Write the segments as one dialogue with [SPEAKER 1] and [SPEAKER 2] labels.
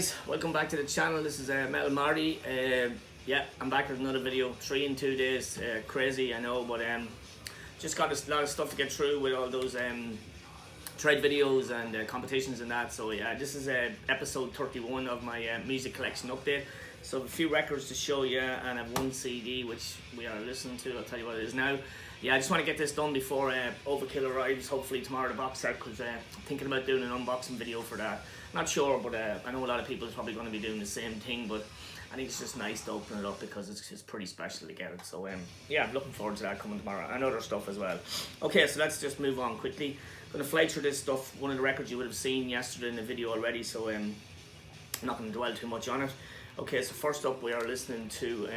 [SPEAKER 1] guys, welcome back to the channel. This is Metal Marty. Yeah, I'm back with another video. 3 in 2 days, crazy I know, but just got a lot of stuff to get through with all those trade videos and competitions and that. So yeah, this is episode 31 of my music collection update. So a few records to show you, and I have one CD which we are listening to. I'll tell you what it is now. Yeah, I just want to get this done before Overkill arrives, hopefully tomorrow, the box set, because I'm thinking about doing an unboxing video for that. Not sure, but I know a lot of people are probably going to be doing the same thing, but I think it's just nice to open it up because it's pretty special to get it. So yeah, I'm looking forward to that coming tomorrow, and other stuff as well. Okay, so let's just move on quickly. I'm going to fly through this stuff. One of the records you would have seen yesterday in the video already, so I'm not going to dwell too much on it. Okay, so first up we are listening to,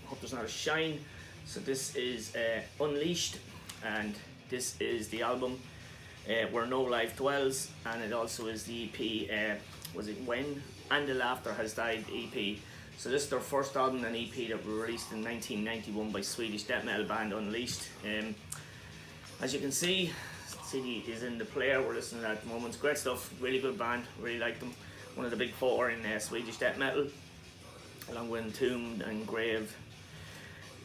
[SPEAKER 1] hope there's not a shine. So this is Unleashed, and this is the album Where No Life Dwells, and it also is the EP, was it When and the Laughter Has Died EP. So this is their first album and EP that were released in 1991 by Swedish death metal band Unleashed. As you can see, the CD is in the player we're listening at the moment. Great stuff, really good band, really like them. One of the big four in Swedish death metal, along with Entombed and Grave,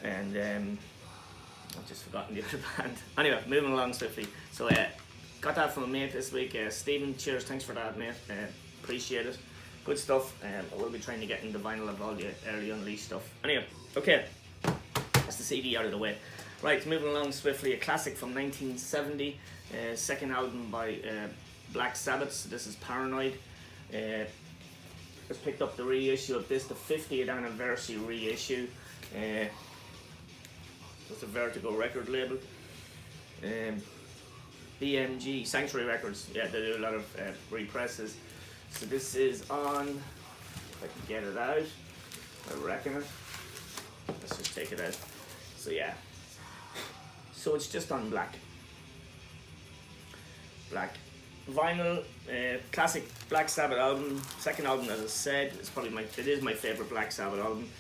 [SPEAKER 1] and I've just forgotten the other band. Anyway, moving along swiftly. So got that from a mate this week, Stephen. Cheers, thanks for that, mate. Appreciate it. Good stuff. I will be trying to get into vinyl of all the early Unleashed stuff. Anyway, okay, that's the CD out of the way. Right, moving along swiftly. A classic from 1970, second album by Black Sabbath. So this is Paranoid. Just picked up the reissue of this, the 50th anniversary reissue. It's a Vertigo record label. BMG, Sanctuary Records, yeah, they do a lot of represses. So this is on, if I can get it out, I reckon it. Let's just take it out. So yeah, so it's just on black vinyl. Classic Black Sabbath album, second album, as I said. It is my favorite Black Sabbath album.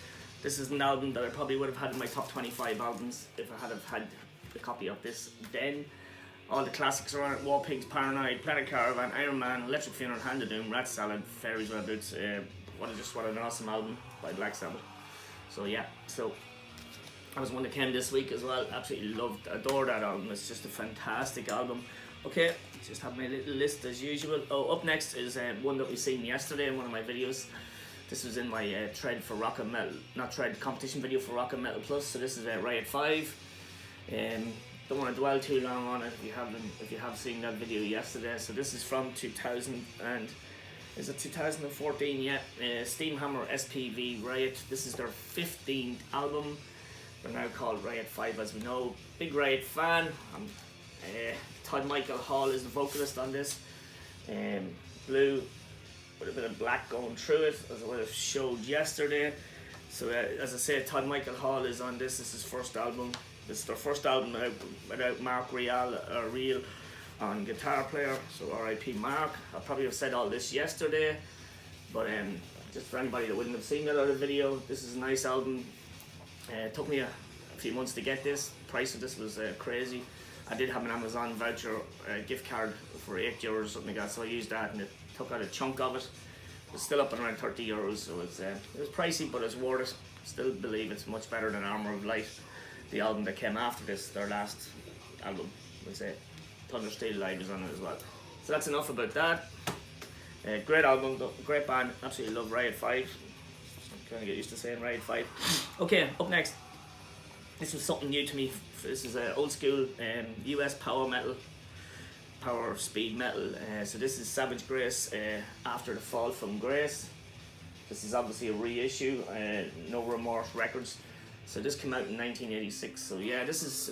[SPEAKER 1] This is an album that I probably would have had in my top 25 albums if I had a copy of this then. All the classics are on it: War Pigs, Paranoid, Planet Caravan, Iron Man, Electric Funeral, Hand of Doom, Rat Salad, Fairies Well Boots. What an awesome album by Black Sabbath. So yeah, so that was one that came this week as well. Absolutely adore that album. It's just a fantastic album. Okay, just have my little list as usual. Oh, up next is one that we seen yesterday in one of my videos. This was in my competition video for Rock and Metal Plus. So this is Riot 5. Don't want to dwell too long on it if you have seen that video yesterday. So this is from 2014? Yeah. Steamhammer SPV Riot. This is their 15th album. They're now called Riot 5, as we know. Big Riot fan. Todd Michael Hall is the vocalist on this. Blue with a bit of black going through it, as I would have showed yesterday. So as I said, Todd Michael Hall is on this. This is his first album. This is their first album without Mark Real on guitar player. So R.I.P. Mark. I probably have said all this yesterday, but just for anybody that wouldn't have seen that other video, this is a nice album. It took me a few months to get this. The price of this was crazy. I did have an Amazon voucher gift card for €8 or something like that, so I used that and it took out a chunk of it. It's still up at around €30, so it was pricey, but it's worth it. Still believe it's much better than Armour of Light, the album that came after this. Their last album was Thunder Steel Live is on it as well. So that's enough about that. Great album, great band. Absolutely love Riot 5. I'm trying to get used to saying Riot 5. Okay, up next. This was something new to me. This is old school US power speed metal. So this is Savage Grace, After the Fall from Grace. This is obviously a reissue, No Remorse Records. So this came out in 1986. So yeah, this is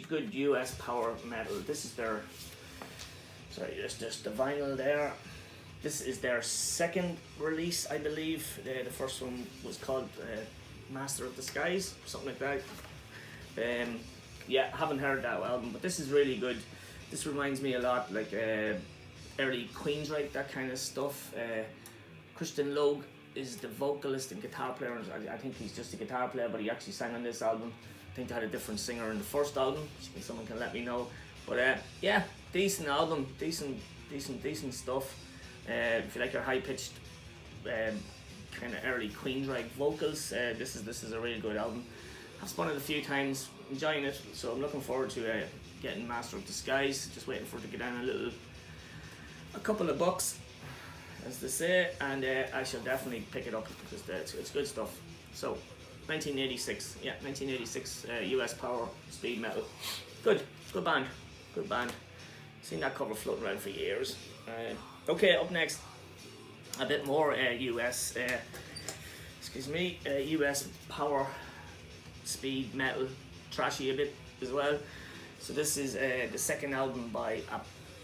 [SPEAKER 1] good US power metal. This is their, sorry, just the vinyl there. This is their second release, I believe. The first one was called Master of the Skies, something like that. Yeah, haven't heard that album, but this is really good. This reminds me a lot like early Queensryche, that kind of stuff. Christian Logue is the vocalist and guitar player. I think he's just a guitar player, but he actually sang on this album. I think they had a different singer in the first album. Someone can let me know. But yeah, decent album, decent stuff. If you like your high-pitched, kind of early Queen drag vocals, this is a really good album. I've spun it a few times, enjoying it, so I'm looking forward to getting Master of Disguise. Just waiting for it to get down a couple of bucks, as they say, and I shall definitely pick it up because it's good stuff. So 1986, yeah, 1986 US power speed metal. Good band, good band. Seen that cover floating around for years. Okay, up next, a bit more US, US power speed metal, trashy a bit as well. So this is the second album by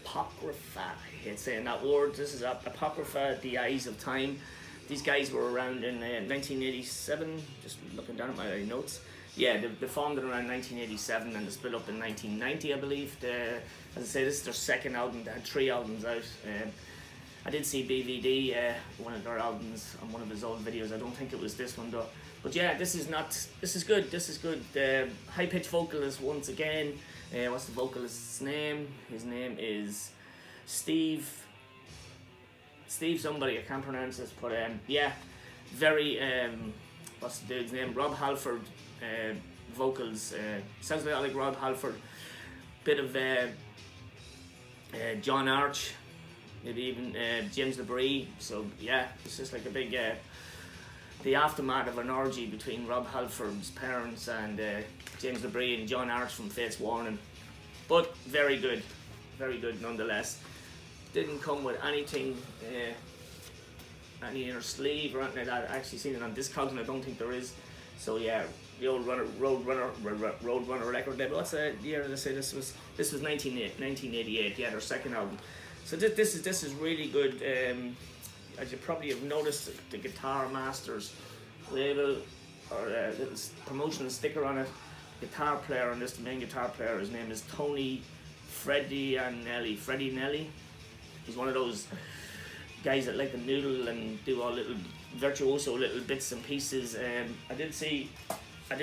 [SPEAKER 1] Apocrypha. I hate saying that word. This is Apocrypha, The Eyes of Time. These guys were around in 1987, just looking down at my notes. Yeah, they formed in around 1987 and they split up in 1990, I believe. As I say, this is their second album. They had 3 albums out. I did see BVD, one of their albums, on one of his old videos. I don't think it was this one though. But yeah, this is good. This is good. The high-pitched vocalist once again. What's the vocalist's name? His name is Steve somebody, I can't pronounce this, but yeah, very, what's the dude's name? Rob Halford vocals. Sounds a lot like Rob Halford. Bit of John Arch, maybe even James LeBrie. So yeah, it's just like a big the aftermath of an orgy between Rob Halford's parents and James LeBrie and John Arch from Fates Warning. But very good nonetheless. Didn't come with anything, any inner sleeve or anything like that. I actually seen it on Discogs and I don't think there is. So yeah, the old Roadrunner record label. What's the year did I say this was? This was 1988. Yeah, their second album. So this is really good. As you probably have noticed, the Guitar Masters label or little promotional sticker on it. Guitar player on this, the main guitar player, his name is Tony Freddie Nelly. He's one of those guys that like to noodle and do all little virtuoso little bits and pieces. I did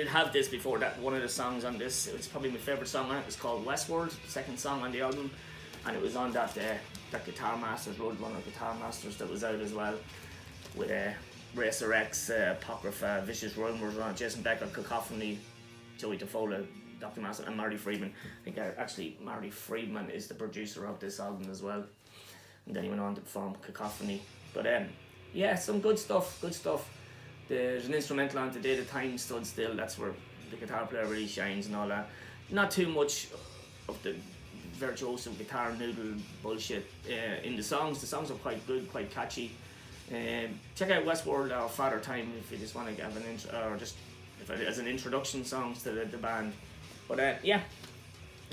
[SPEAKER 1] have this before, that one of the songs on this, it's probably my favourite song on it. It's called Westward, second song on the album, and it was on that Guitar Masters, Roadrunner Guitar Masters that was out as well, with Racer X, Apocrypha, Vicious Rumors on it, Jason Becker, Cacophony, Joey DeFola, Dr. Master, and Marty Friedman. I think actually Marty Friedman is the producer of this album as well. And then he went on to form Cacophony. But yeah, some good stuff. There's an instrumental on Today the Time Stood Still. That's where the guitar player really shines and all that. Not too much of the virtuoso guitar noodle bullshit in the songs. The songs are quite good, quite catchy. Check out Westworld or Father Time if you just want to have an intro, or just as an introduction songs to the band. But yeah,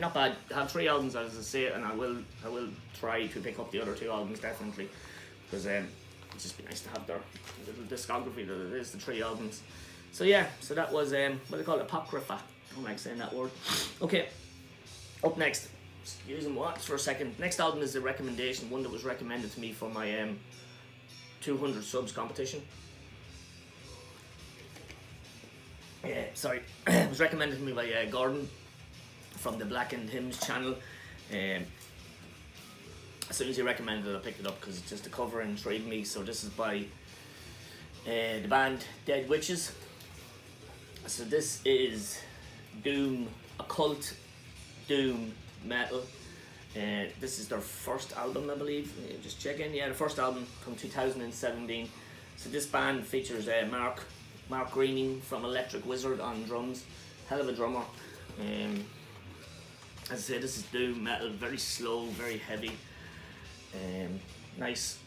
[SPEAKER 1] not bad. I have 3 albums as I say, and I will try to pick up the other 2 albums definitely, because it'd just be nice to have their little discography that it is, the 3 albums. So yeah, so that was what do they call it, Apocrypha. I don't like saying that word. Okay, up next, excuse me, watch for a second. Next album is a recommendation, one that was recommended to me for my 200 subs competition. Sorry, it was recommended to me by Gordon from the Blackened Hymns channel. As soon as he recommended it, I picked it up because it's just the cover intrigued me. So this is by the band Dead Witches. So this is doom, occult doom metal. This is their first album, I believe. Just check in. Yeah, the first album from 2017. So this band features Mark Greening from Electric Wizard on drums. Hell of a drummer. As I say, this is doom metal, very slow, very heavy. Nice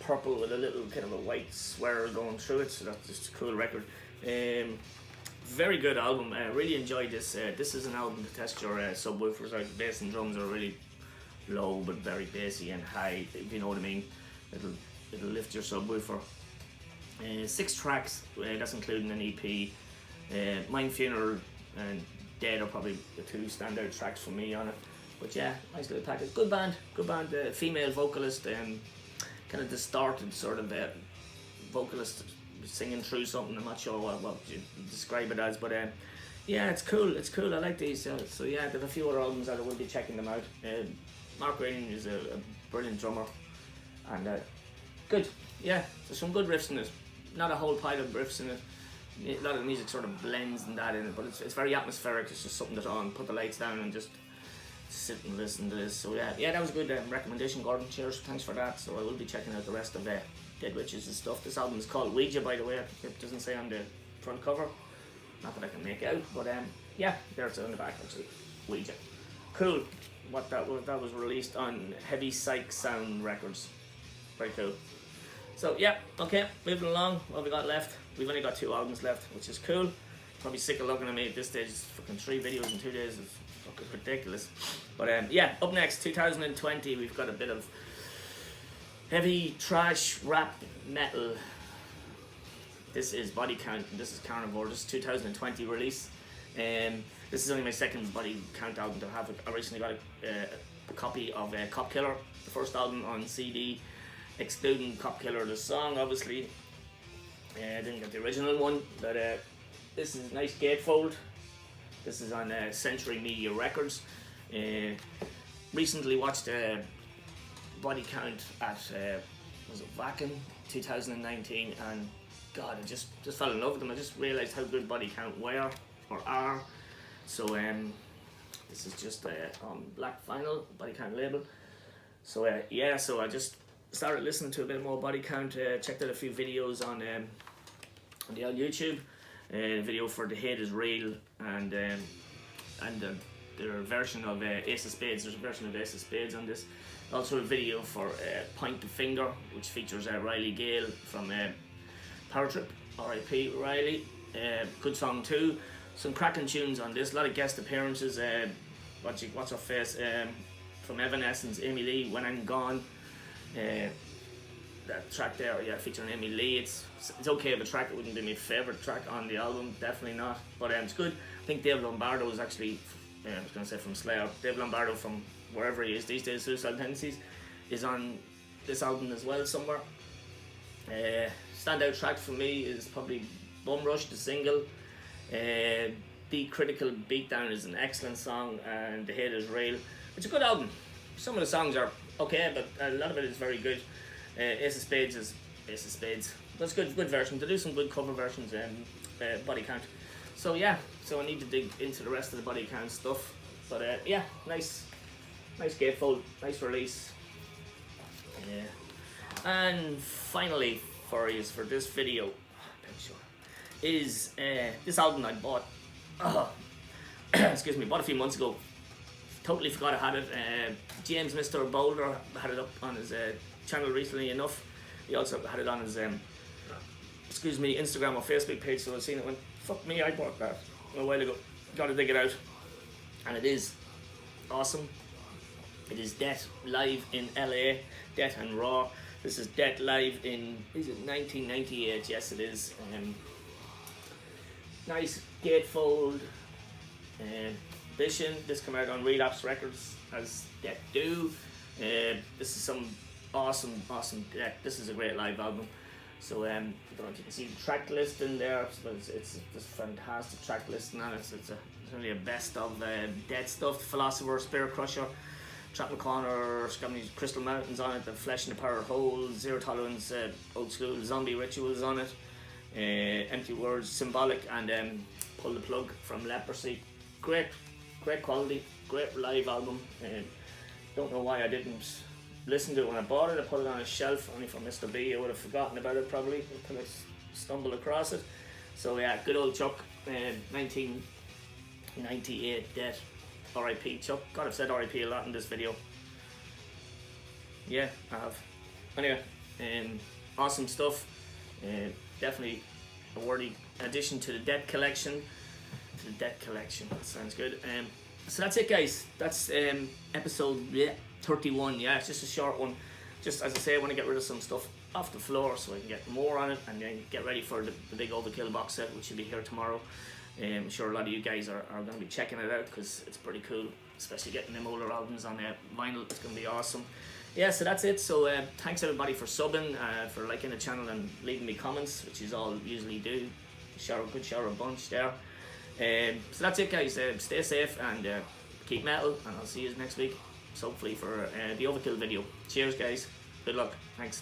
[SPEAKER 1] purple with a little kind of a white swirl going through it, so that's just a cool record. Very good album. I really enjoyed this. This is an album to test your subwoofers out. Bass and drums are really low but very bassy and high, if you know what I mean. It'll lift your subwoofer. 6 tracks, that's including an EP. Mind Funeral and Dead are probably the 2 standout tracks for me on it. But yeah, nice little package. Good band. Female vocalist, kind of distorted sort of vocalist singing through something. I'm not sure what you describe it as, but yeah, it's cool. I like these. So yeah, there's a few other albums that I will be checking them out. Mark Green is a brilliant drummer. and good. Yeah, there's some good riffs in it. Not a whole pile of riffs in it. A lot of the music sort of blends and that in it, but it's very atmospheric. It's just something that on, put the lights down and just sit and listen to this. So yeah, that was a good recommendation, Gordon. Cheers, thanks for that. So I will be checking out the rest of Dead Witches and stuff. This album is called Ouija, by the way. It doesn't say on the front cover, not that I can make out, but yeah, there's it on the back actually. Ouija, cool. What that was released on Heavy Psych Sound Records. Very cool. So yeah, okay, moving along. What we got left? We've only got 2 albums left, which is cool. Probably sick of looking at me at this stage. It's fucking 3 videos in 2 days. It's fucking ridiculous. But yeah, up next, 2020, we've got a bit of heavy trash rap metal. This is Body Count, and this is Carnivore. This is 2020 release. This is only my second Body Count album to have. I recently got a copy of Cop Killer, the first album on CD, excluding Cop Killer, the song, obviously. I didn't get the original one, but this is a nice gatefold. This is on Century Media Records. Recently watched Body Count at was it Vacuum 2019, and God, I just fell in love with them. I just realised how good Body Count were or are. So this is just on black vinyl, Body Count label. So yeah, so I just started listening to a bit more Body Count. Checked out a few videos on the old YouTube. The video for The Hate Is Real, and their version of Ace of Spades. There's a version of Ace of Spades on this. Also a video for Point the Finger, which features Riley Gale from Power Trip, R.I.P. Riley. Good song too. Some cracking tunes on this. A lot of guest appearances. What's her face? From Evanescence, Amy Lee, When I'm Gone. That track there, yeah, featuring Amy Lee. It's okay of a track. It wouldn't be my favourite track on the album, definitely not. But it's good. I think Dave Lombardo is actually, I was going to say from Slayer. Dave Lombardo from wherever he is these days, Suicidal Tendencies, is on this album as well somewhere. Standout track for me is probably Bum Rush, the single. The Critical Beatdown is an excellent song, and The Hate Is Real. It's a good album. Some of the songs are okay, but a lot of it is very good. Ace of Spades is Ace of Spades. That's good version. They do some good cover versions and Body Count. So yeah, so I need to dig into the rest of the Body Count stuff. But yeah, nice gatefold, nice release. Yeah. And finally, for this video, is this album I bought. Excuse me, bought a few months ago. Totally forgot I had it. James Mr. Boulder had it up on his channel recently enough. He also had it on his Instagram or Facebook page, so I've seen it. Went, fuck me, I bought that a while ago. Gotta dig it out. And it is awesome. It is Death live in LA, Death and Raw. This is Death live in, is it 1998? Yes, it is. Nice gatefold. Vision. This came out on Relapse Records, as Death do. This is some awesome Death. This is a great live album. So I don't know if you can see the track list in there, but it's this fantastic track list, and it's really a best of Dead stuff. Philosopher, Spirit Crusher, Trap in the Corner, Crystal Mountains on it, The Flesh in the Power Hole, Zero Tolerance, Old School Zombie Rituals on it, Empty Words, Symbolic, and Pull the Plug from Leprosy. Great quality, great live album. Don't know why I didn't listen to it when I bought it. I put it on a shelf only for Mr. B. I would have forgotten about it probably until I stumbled across it. So yeah, good old Chuck, 1998 Death. R.I.P. Chuck. God, I've said R.I.P. a lot in this video. Yeah, I have. Anyway, awesome stuff. Definitely a worthy addition to the Death collection. That sounds good. So that's it, guys. That's episode 31. Yeah, it's just a short one. Just as I say, I want to get rid of some stuff off the floor so I can get more on it, and then get ready for the big Overkill box set, which will be here tomorrow. I'm sure a lot of you guys are going to be checking it out because it's pretty cool, especially getting them older albums on vinyl. It's going to be awesome. Yeah, so that's it. So thanks everybody for subbing, for liking the channel and leaving me comments, which is all usually do. Good shower a bunch there. So that's it, guys. Stay safe and keep metal, and I'll see you next week, so hopefully for the Overkill video. Cheers, guys. Good luck. Thanks.